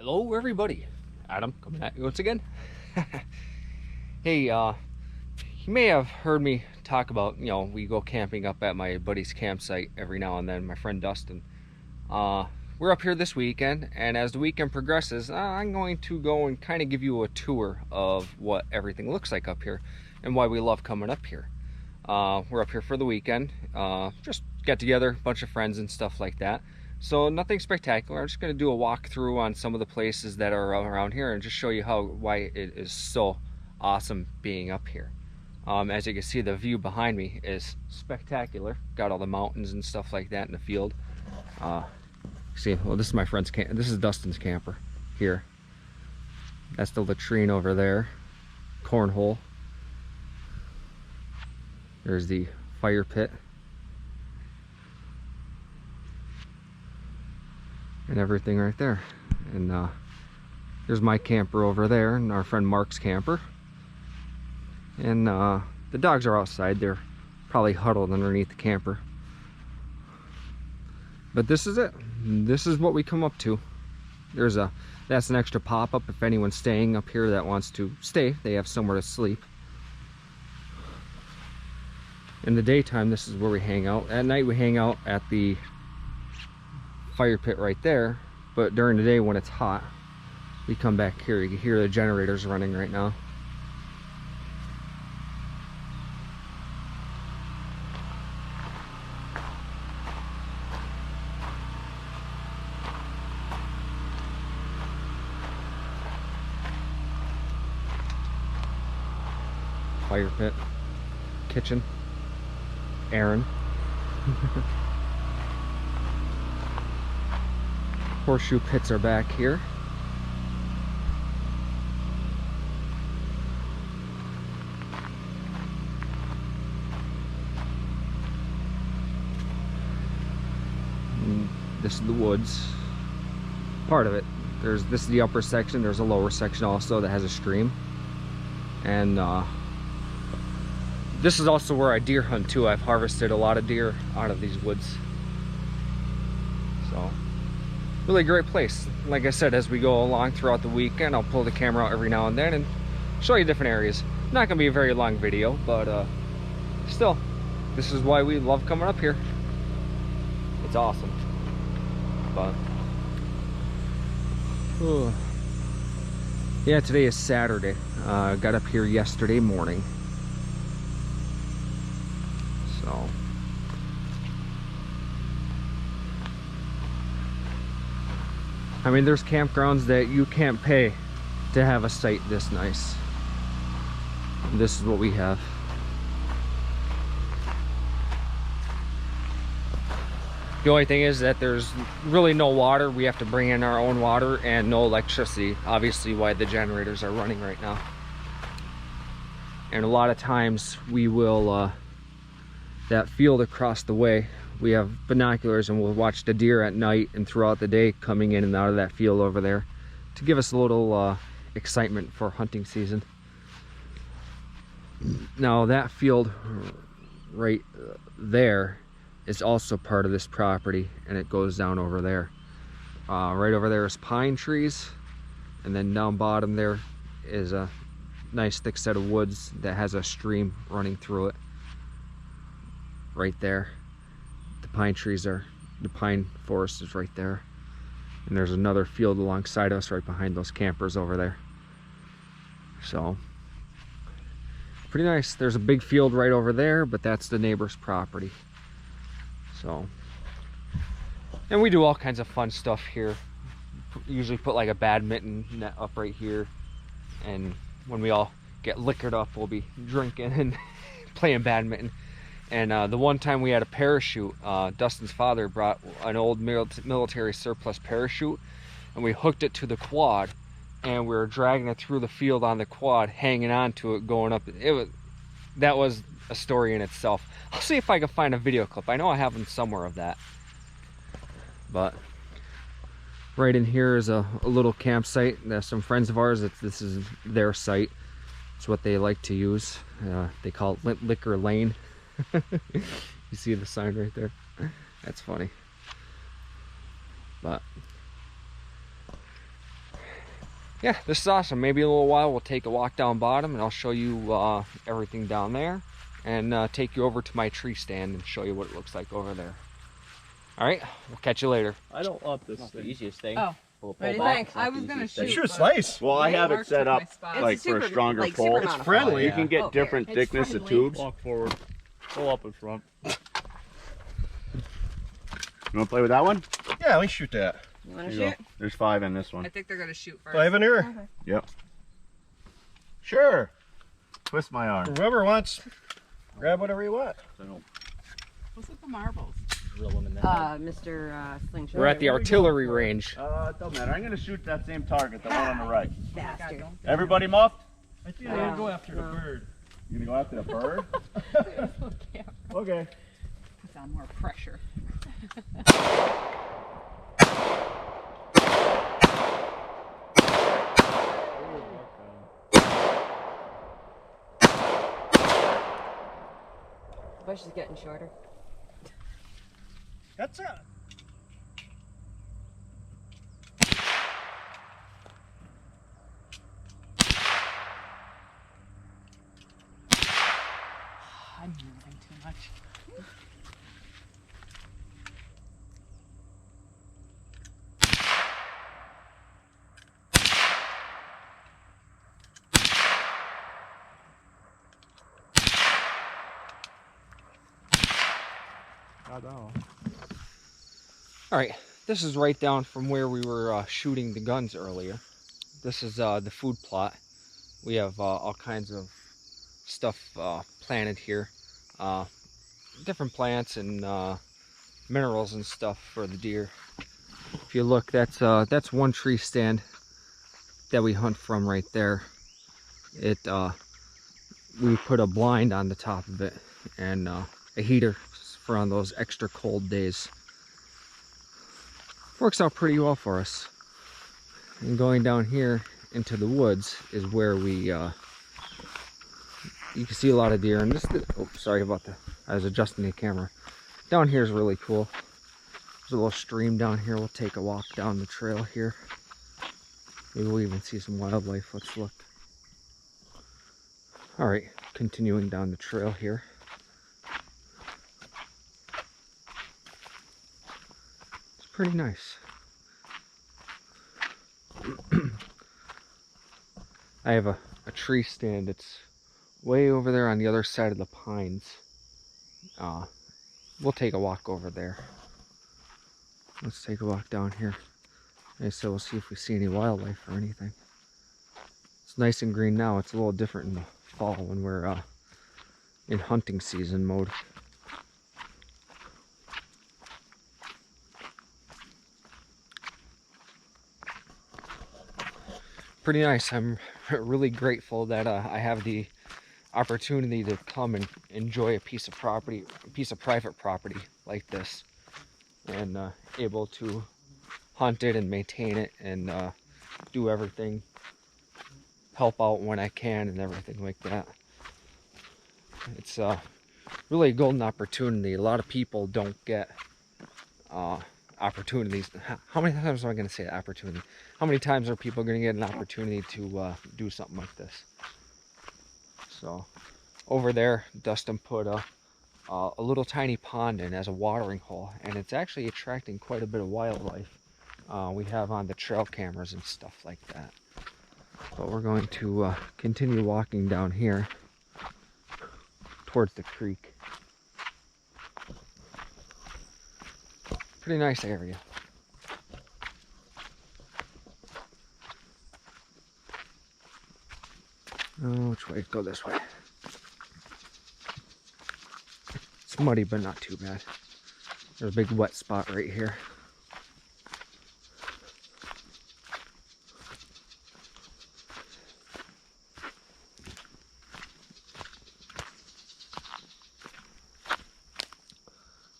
Hello everybody, Adam coming at you once again. Hey, you may have heard me talk about, we go camping up at my buddy's campsite every now and then, my friend Dustin. We're up here this weekend, and as the weekend progresses, I'm going to go and kind of give you a tour of what everything looks like up here and why we love coming up here. We're up here for the weekend, just get together, a bunch of friends and stuff like that. So nothing spectacular. I'm just going to do a walkthrough on some of the places that are around here and just show you why it is so awesome being up here. As you can see, the view behind me is spectacular. Got all the mountains and stuff like that in the field. See, well, this is my friend's camp. This is Dustin's camper here. That's the latrine over there. Cornhole. There's the fire pit. And everything right there. And there's my camper over there, and our friend Mark's camper. And the dogs are outside. They're probably huddled underneath the camper. But this is it. This is what we come up to. That's an extra pop-up if anyone's staying up here that wants to stay. They have somewhere to sleep. In the daytime, this is where we hang out. At night, we hang out at the fire pit right there, but during the day when it's hot, we come back here. You can hear the generators running right now. Fire pit, kitchen, Aaron. Horseshoe pits are back here. And this is the woods. Part of it. This is the upper section. There's a lower section also that has a stream. And this is also where I deer hunt too. I've harvested a lot of deer out of these woods. So really great place. Like I said, as we go along throughout the weekend, I'll pull the camera out every now and then and show you different areas. Not gonna be a very long video, but still, this is why we love coming up here. It's awesome. But yeah, today is Saturday. Got up here yesterday morning. So I mean, there's campgrounds that you can't pay to have a site this nice. And this is what we have. The only thing is that there's really no water. We have to bring in our own water, and no electricity. Obviously why the generators are running right now. And a lot of times we will, that field across the way, we have binoculars and we'll watch the deer at night and throughout the day coming in and out of that field over there to give us a little excitement for hunting season. Now that field right there is also part of this property, and it goes down over there. Right over there is pine trees, and then down bottom there is a nice thick set of woods that has a stream running through it. Right there. The pine forest is right there. And there's another field alongside us right behind those campers over there. So, pretty nice. There's a big field right over there, but that's the neighbor's property. So, and we do all kinds of fun stuff here. Usually put like a badminton net up right here. And when we all get liquored up, we'll be drinking and playing badminton. And the one time we had a parachute, Dustin's father brought an old military surplus parachute, and we hooked it to the quad, and we were dragging it through the field on the quad, hanging on to it, going up. That was a story in itself. I'll see if I can find a video clip. I know I have them somewhere of that. But right in here is a little campsite. There's some friends of ours. This is their site. It's what they like to use. They call it Liquor Lane. You see the sign right there? That's funny. But yeah, this is awesome. Maybe in a little while we'll take a walk down bottom and I'll show you everything down there, and take you over to my tree stand and show you what it looks like over there. All right, we'll catch you later. I don't want this The thing. easiest thing. Oh. Pull What do you back. think? It's not I the was gonna easiest thing. shoot. Shoot, slice. Well, I have it Mark set took my up spot. like It's for a super- stronger like, pull. super It's modified. friendly. You can get Oh, different it's thickness of friendly. tubes. Walk forward. Pull up in front. You You want to play with that one? Yeah, let me shoot that. You want to Here you shoot? go. There's 5 in this one. I think they're gonna shoot first. 5 in here. Okay. Yep. Sure. Twist my arm. Whoever wants, grab whatever you want. What's with the marbles? Reel them in there. Mr. Slingshot. We're at the artillery range. It don't matter. I'm going to shoot that same target, the one on the right. Bastard. Everybody muffed? I think I'm gonna go after the bird. You going to go after the bird? Okay. Puts on more pressure. The bush is getting shorter. That's it. I'm moving too much. All right, this is right down from where we were shooting the guns earlier. This is the food plot. We have all kinds of stuff planted here. Different plants and minerals and stuff for the deer. If you look, that's one tree stand that we hunt from right there. We put a blind on the top of it and a heater for on those extra cold days. Works out pretty well for us. And going down here into the woods is where we you can see a lot of deer. And this, oh, sorry about that. I was adjusting the camera. Down here is really cool. There's a little stream down here. We'll take a walk down the trail here. Maybe we'll even see some wildlife. Let's look. All right, continuing down the trail here. It's pretty nice. I have a tree stand. It's way over there on the other side of the pines. We'll take a walk over there. Let's take a walk down here. And so we'll see if we see any wildlife or anything. It's nice and green now. It's a little different in the fall when we're in hunting season mode. Pretty nice. I'm really grateful that I have the opportunity to come and enjoy a piece of property, a piece of private property like this, and able to hunt it and maintain it and do everything, help out when I can and everything like that. It's really a golden opportunity. A lot of people don't get opportunities. How many times am I going to say opportunity? How many times are people going to get an opportunity to do something like this? So over there, Dustin put a little tiny pond in as a watering hole, and it's actually attracting quite a bit of wildlife. We have on the trail cameras and stuff like that. But we're going to continue walking down here towards the creek. Pretty nice area. Oh, which way? Go this way. It's muddy, but not too bad. There's a big wet spot right here.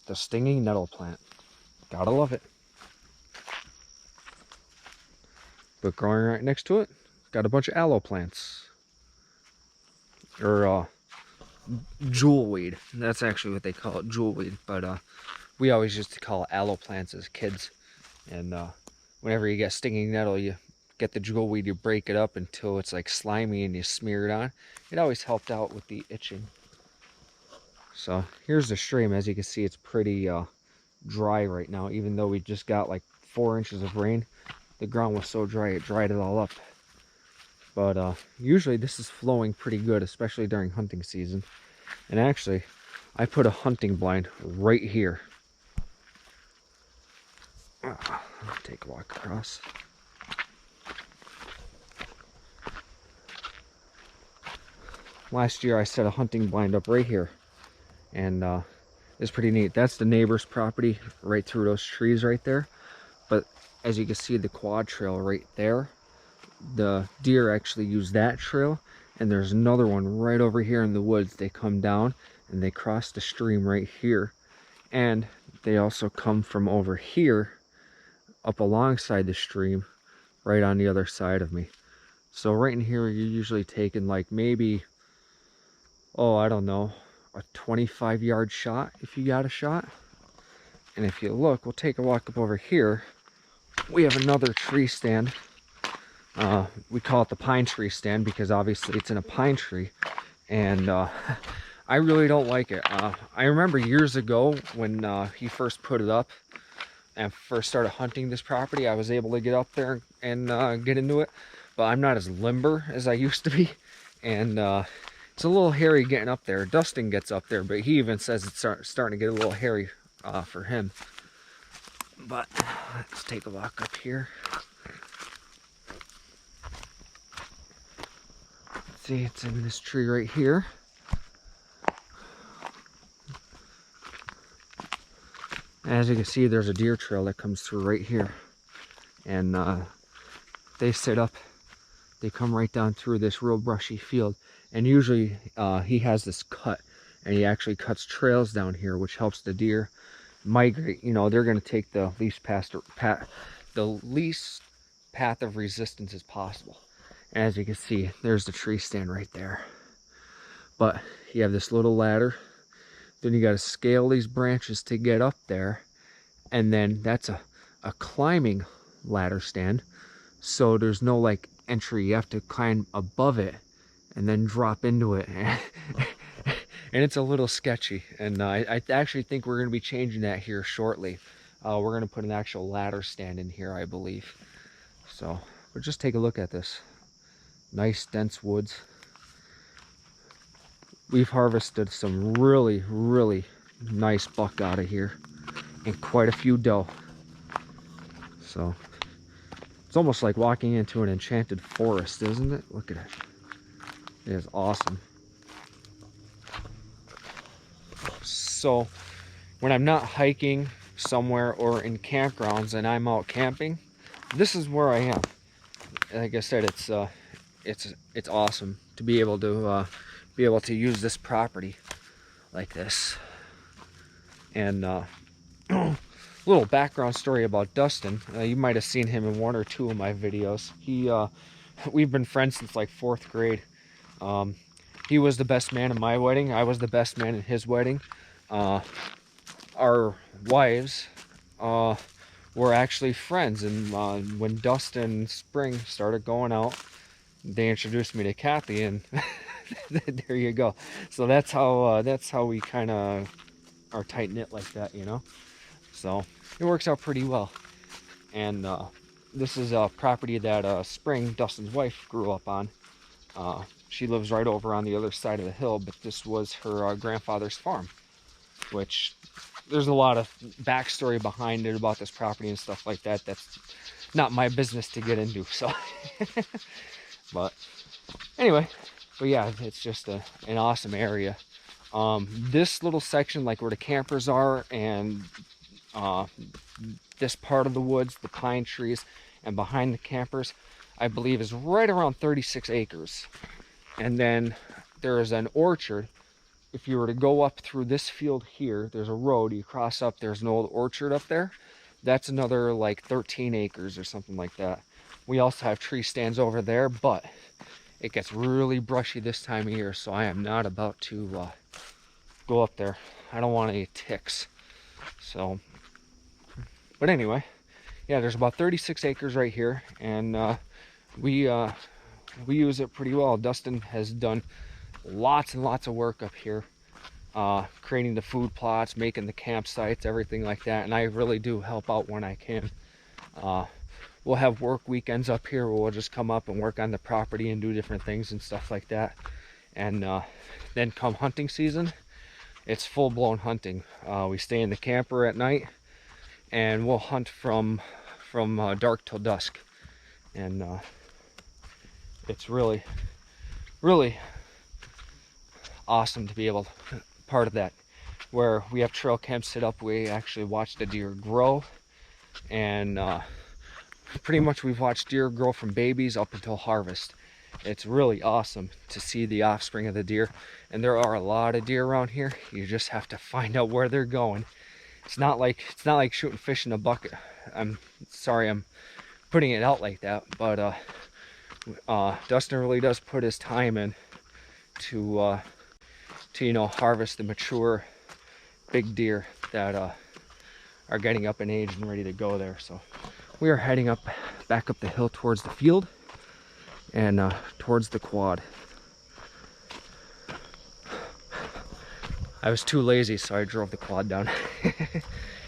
The stinging nettle plant. Gotta love it. But growing right next to it, got a bunch of aloe plants. Or jewelweed. That's actually what they call it, jewelweed. But we always used to call it aloe plants as kids. And whenever you get stinging nettle, you get the jewelweed, you break it up until it's like slimy and you smear it on. It always helped out with the itching. So here's the stream. As you can see, it's pretty dry right now, even though we just got like 4 inches of rain. The ground was so dry, it dried it all up. But usually this is flowing pretty good, especially during hunting season. And actually, I put a hunting blind right here. Take a walk across. Last year I set a hunting blind up right here, and it's pretty neat. That's the neighbor's property right through those trees right there. But as you can see, the quad trail right there, the deer actually use that trail, and there's another one right over here in the woods. They come down and they cross the stream right here, and they also come from over here up alongside the stream right on the other side of me. So right in here, you're usually taking like maybe, oh, I don't know, a 25-yard shot if you got a shot. And if you look, we'll take a walk up over here. We have another tree stand. We call it the pine tree stand because obviously it's in a pine tree, and I really don't like it. I remember years ago when he first put it up and first started hunting this property, I was able to get up there and get into it, but I'm not as limber as I used to be, and it's a little hairy getting up there. Dustin gets up there, but he even says it's starting to get a little hairy for him. But let's take a walk up here. See, it's in this tree right here. As you can see, there's a deer trail that comes through right here, and they sit up, they come right down through this real brushy field, and usually he has this cut, and he actually cuts trails down here, which helps the deer migrate. You know, they're going to take the least path of resistance as possible. As you can see, there's the tree stand right there. But you have this little ladder. Then you got to scale these branches to get up there. And then that's a climbing ladder stand. So there's no like entry. You have to climb above it and then drop into it. And it's a little sketchy. And I actually think we're going to be changing that here shortly. We're going to put an actual ladder stand in here, I believe. So, but just take a look at this. Nice dense woods. We've harvested some really, really nice buck out of here, and quite a few doe. So it's almost like walking into an enchanted forest, isn't it? Look at it. It is awesome. So when I'm not hiking somewhere or in campgrounds and I'm out camping, this is where I am. Like I said, it's awesome to be able to use this property like this. And little background story about Dustin. You might have seen him in 1 or 2 of my videos. We've been friends since like 4th grade. He was the best man in my wedding. I was the best man in his wedding. Our wives were actually friends, and when Dustin and Spring started going out, they introduced me to Kathy, and there you go. So that's how we kind of are tight knit like that, you know. So it works out pretty well. And this is a property that Spring, Dustin's wife, grew up on. She lives right over on the other side of the hill, but this was her grandfather's farm, which there's a lot of backstory behind it about this property and stuff like that. That's not my business to get into. So, but anyway, but yeah, it's just an awesome area. This little section, like where the campers are, and this part of the woods, the pine trees, and behind the campers, I believe is right around 36 acres. And then there is an orchard. If you were to go up through this field here, there's a road, you cross up, there's an old orchard up there. That's another like 13 acres or something like that. We also have tree stands over there, but it gets really brushy this time of year, so I am not about to go up there. I don't want any ticks. So, but anyway, yeah, there's about 36 acres right here, and we use it pretty well. Dustin has done lots and lots of work up here, creating the food plots, making the campsites, everything like that, and I really do help out when I can. We'll have work weekends up here where we'll just come up and work on the property and do different things and stuff like that. And then come hunting season, it's full-blown hunting. We stay in the camper at night and we'll hunt from dark till dusk. And it's really awesome to be able to part of that. Where we have trail camps set up, we actually watch the deer grow, and pretty much we've watched deer grow from babies up until harvest. It's really awesome to see the offspring of the deer, and there are a lot of deer around here. You just have to find out where they're going. It's not like shooting fish in a bucket. I'm sorry I'm putting it out like that, but Dustin really does put his time in to you know, harvest the mature big deer that are getting up in age and ready to go there. So we are heading back up the hill towards the field and towards the quad. I was too lazy, so I drove the quad down.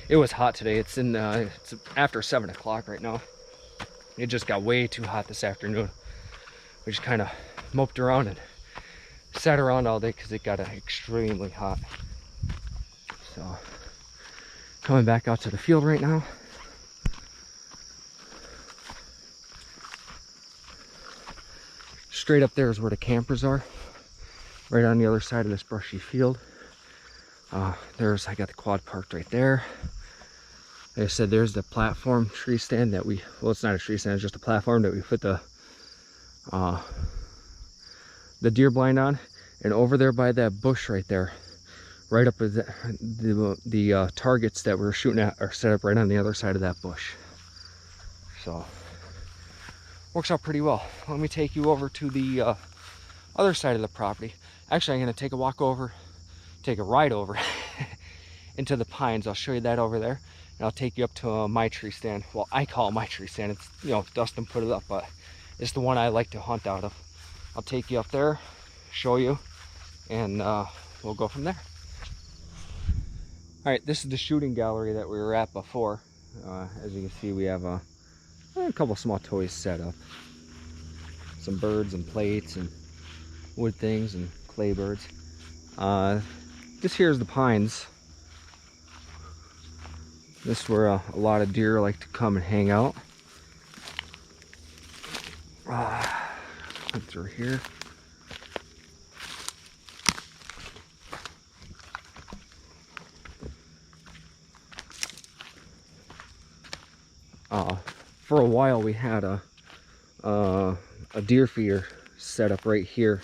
It was hot today. It's after 7 o'clock right now. It just got way too hot this afternoon. We just kind of moped around and sat around all day because it got extremely hot. So coming back out to the field right now. Straight up there is where the campers are, right on the other side of this brushy field. I got the quad parked right there. Like I said, there's the platform tree stand that well, it's not a tree stand, it's just a platform that we put the deer blind on. And over there by that bush right there, right up at the targets that we're shooting at are set up right on the other side of that bush. So works out pretty well. Let me take you over to the other side of the property. Actually, I'm going to take a ride over into the pines. I'll show you that over there, and I'll take you up to my tree stand. Well, I call it my tree stand. It's, you know, Dustin put it up, but it's the one I like to hunt out of. I'll take you up there, show you, and we'll go from there. All right, this is the shooting gallery that we were at before. As you can see, we have a couple small toys set up. Some birds and plates and wood things and clay birds. This here is the pines. This is where a lot of deer like to come and hang out. Come through here. For a while we had a deer feeder set up right here.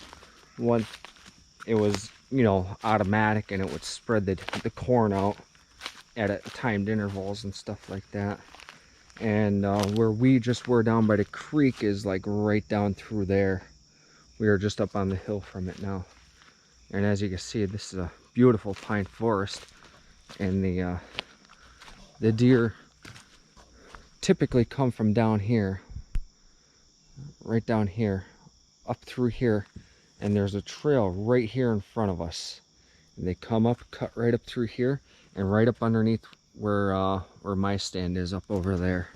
It was, you know, automatic, and it would spread the corn out at timed intervals and stuff like that. And where we just were down by the creek is like right down through there. We are just up on the hill from it now. And as you can see, this is a beautiful pine forest, and the deer typically come from down here, right down here, up through here, and there's a trail right here in front of us. And they come up, cut right up through here, and right up underneath where my stand is, up over there.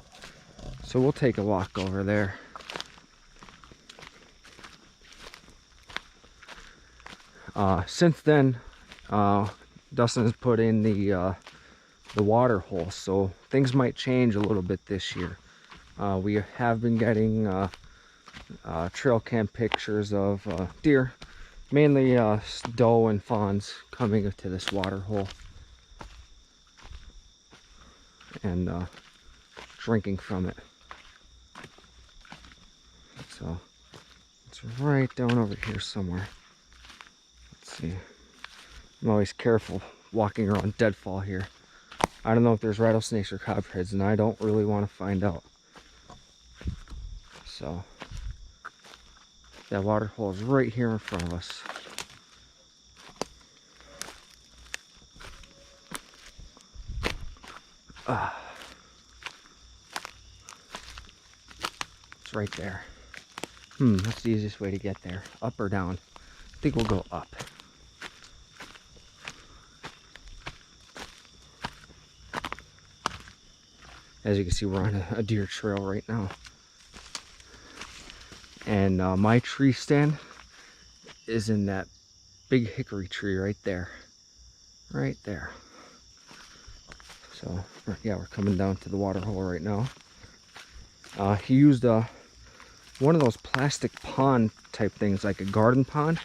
So we'll take a walk over there. Since then, Dustin has put in the water hole, so things might change a little bit this year. We have been getting trail cam pictures of deer, mainly doe and fawns, coming to this water hole and drinking from it. So it's right down over here somewhere. Let's see. I'm always careful walking around deadfall here. I don't know if there's rattlesnakes or copperheads, and I don't really want to find out. So that water hole is right here in front of us. It's right there. What's the easiest way to get there? Up or down? I think we'll go up. As you can see, we're on a deer trail right now. And my tree stand is in that big hickory tree right there. Right there. So, yeah, we're coming down to the water hole right now. He used one of those plastic pond type things, like a garden pond,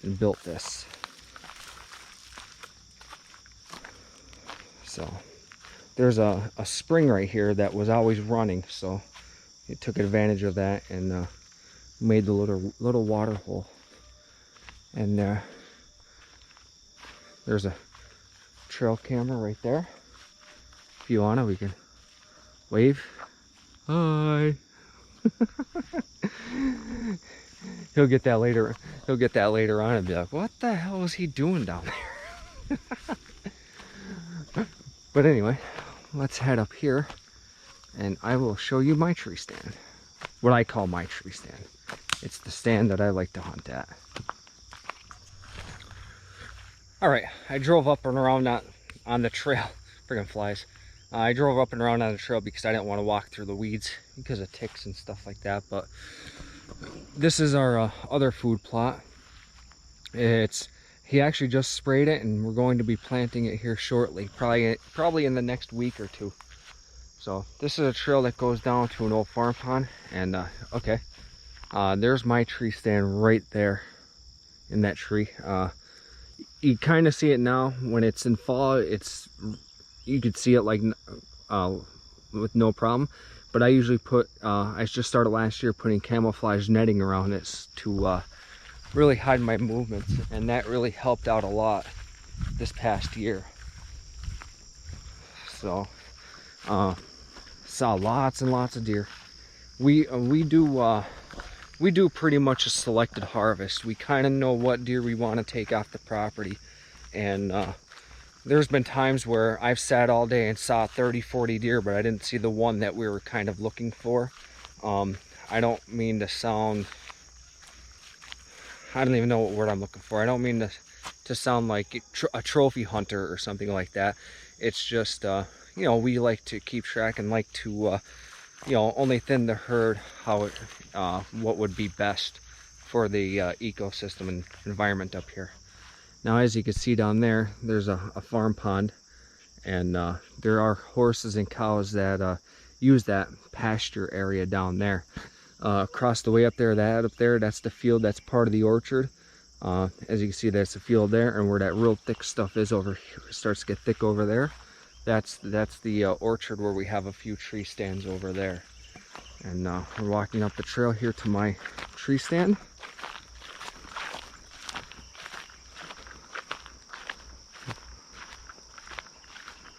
and built this. So there's a spring right here that was always running, so he took advantage of that and made the little water hole. And there's a trail camera right there. If you wanna, we can wave. Hi. He'll get that later. He'll get that later on and be like, "What the hell is he doing down there?" But anyway, let's head up here, and I will show you my tree stand. What I call my tree stand. It's the stand that I like to hunt at. All right, I drove up and around on the trail. Friggin' flies. I drove up and around on the trail because I didn't want to walk through the weeds because of ticks and stuff like that. But this is our other food plot. He actually just sprayed it, and we're going to be planting it here shortly, probably in the next week or two. So this is a trail that goes down to an old farm pond, and okay, there's my tree stand right there in that tree. You kind of see it now. When it's in fall, you could see it like with no problem. But I usually I just started last year putting camouflage netting around it to really hide my movements, and that really helped out a lot this past year. So saw lots and lots of deer. We do pretty much a selected harvest. We kind of know what deer we want to take off the property, and there's been times where I've sat all day and saw 30-40 deer, but I didn't see the one that we were kind of looking for. I don't mean to sound, I don't even know what word I'm looking for. I don't mean to sound like a trophy hunter or something like that. It's just, you know, we like to keep track and like to, you know, only thin the herd what would be best for the ecosystem and environment up here. Now, as you can see down there, there's a farm pond, and there are horses and cows that use that pasture area down there. Across the way up there, that's the field that's part of the orchard. As you can see, that's the field there, and where that real thick stuff is over here, it starts to get thick over there. That's the orchard where we have a few tree stands over there. And we're walking up the trail here to my tree stand.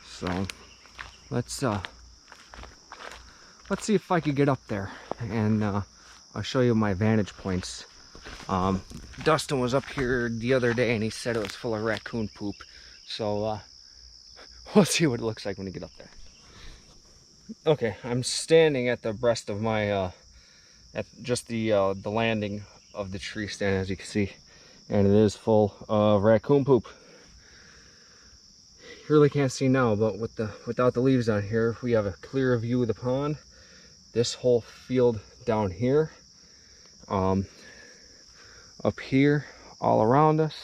So let's see if I could get up there, and I'll show you my vantage points. Dustin was up here the other day, and he said it was full of raccoon poop. So we'll see what it looks like when we get up there. Okay, I'm standing at the breast of my at just the landing of the tree stand, as you can see, and it is full of raccoon poop. You really can't see now, but without the leaves on here, we have a clear view of the pond. This whole field down here, up here, all around us,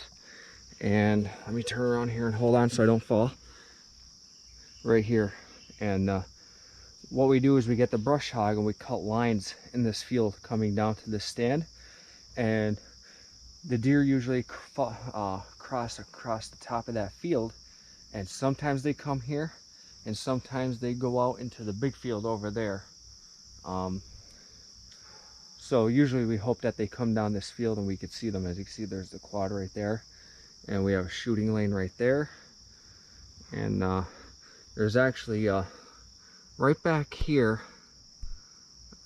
and let me turn around here and hold on so I don't fall. Right here, and what we do is we get the brush hog and we cut lines in this field coming down to this stand, and the deer usually cross across the top of that field, and sometimes they come here and sometimes they go out into the big field over there. So usually we hope that they come down this field and we could see them. As you can see, there's the quad right there, and we have a shooting lane right there, and there's actually right back here,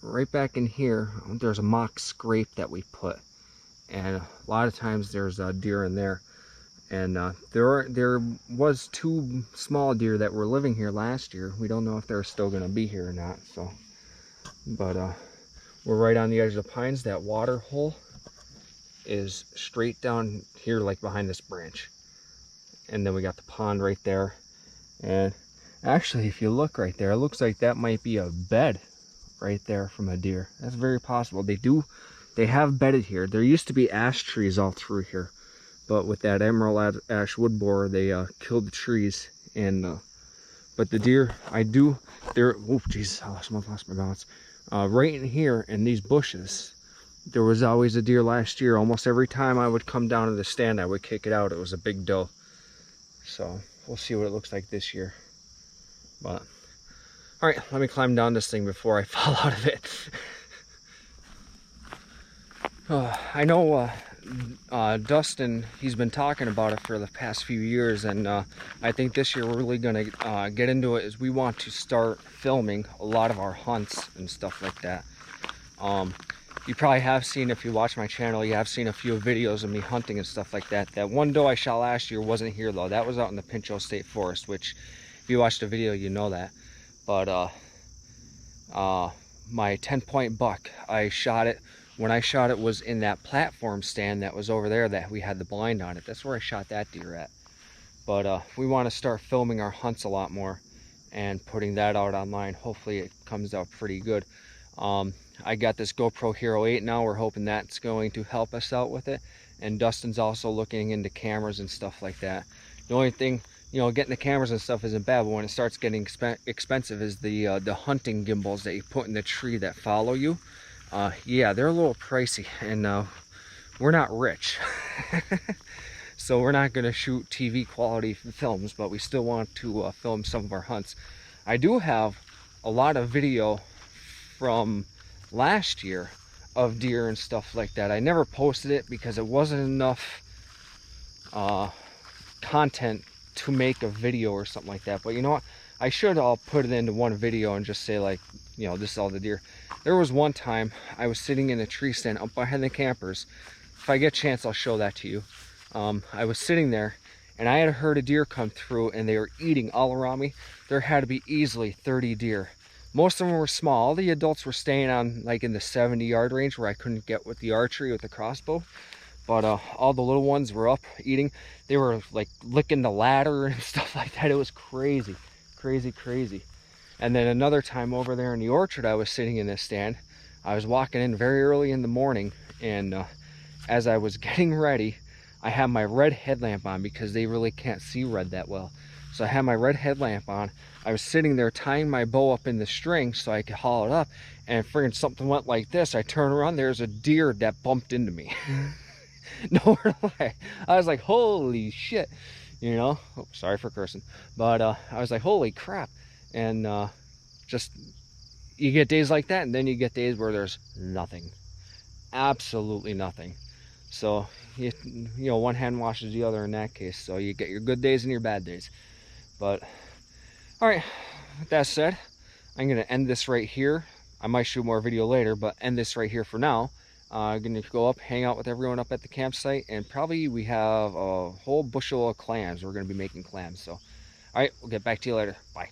right back in here, there's a mock scrape that we put, and a lot of times there's deer in there. And there was 2 small deer that were living here last year. We don't know if they're still going to be here or not. So, but We're right on the edge of the pines. That water hole is straight down here, like behind this branch. And then we got the pond right there. And actually, if you look right there, it looks like that might be a bed right there from a deer. That's very possible. They have bedded here. There used to be ash trees all through here, but with that emerald ash wood borer, they killed the trees. And but the deer, oh Jesus, I lost my balance. Right in here in these bushes, there was always a deer last year. Almost every time I would come down to the stand, I would kick it out. It was a big doe. So we'll see what it looks like this year. But all right, let me climb down this thing before I fall out of it. I know Dustin, he's been talking about it for the past few years, and I think this year we're really gonna get into it. Is we want to start filming a lot of our hunts and stuff like that. You probably have seen, if you watch my channel, you have seen a few videos of me hunting and stuff like that. That one doe I shot last year wasn't here though. That was out in the Pinchot State Forest, which if you watched the video, you know that. But my 10-point buck, I shot it. When I shot it was in that platform stand that was over there that we had the blind on it. That's where I shot that deer at. But we want to start filming our hunts a lot more and putting that out online. Hopefully it comes out pretty good. I got this GoPro Hero 8 now. We're hoping that's going to help us out with it. And Dustin's also looking into cameras and stuff like that. The only thing, you know, getting the cameras and stuff isn't bad, but when it starts getting expensive is the hunting gimbals that you put in the tree that follow you. Yeah, they're a little pricey, and we're not rich. So we're not going to shoot TV quality films, but we still want to film some of our hunts. I do have a lot of video from last year of deer and stuff like that. I never posted it because it wasn't enough content to make a video or something like that. But you know what? I should all put it into one video and just say, like, you know, this is all the deer. There was one time I was sitting in a tree stand up behind the campers. If I get a chance, I'll show that to you. I was sitting there and I had heard a deer come through and they were eating all around me. There had to be easily 30 deer. Most of them were small. All the adults were staying on like in the 70-yard range where I couldn't get with the archery with the crossbow. But all the little ones were up eating. They were like licking the ladder and stuff like that. It was crazy, crazy, crazy. And then another time over there in the orchard, I was sitting in this stand. I was walking in very early in the morning, and as I was getting ready, I had my red headlamp on because they really can't see red that well. So I had my red headlamp on. I was sitting there tying my bow up in the string so I could haul it up, and friggin' something went like this. I turned around, there's a deer that bumped into me. Nowhere to lie. I was like, holy shit, you know. Oh, sorry for cursing, but I was like, holy crap. And just, you get days like that, and then you get days where there's nothing, absolutely nothing. So you know, one hand washes the other in that case. So you get your good days and your bad days. But all right, with that said, I'm gonna end this right here. I might shoot more video later, but end this right here for now. I'm gonna go up, hang out with everyone up at the campsite, and probably we have a whole bushel of clams. We're gonna be making clams. So all right, we'll get back to you later. Bye.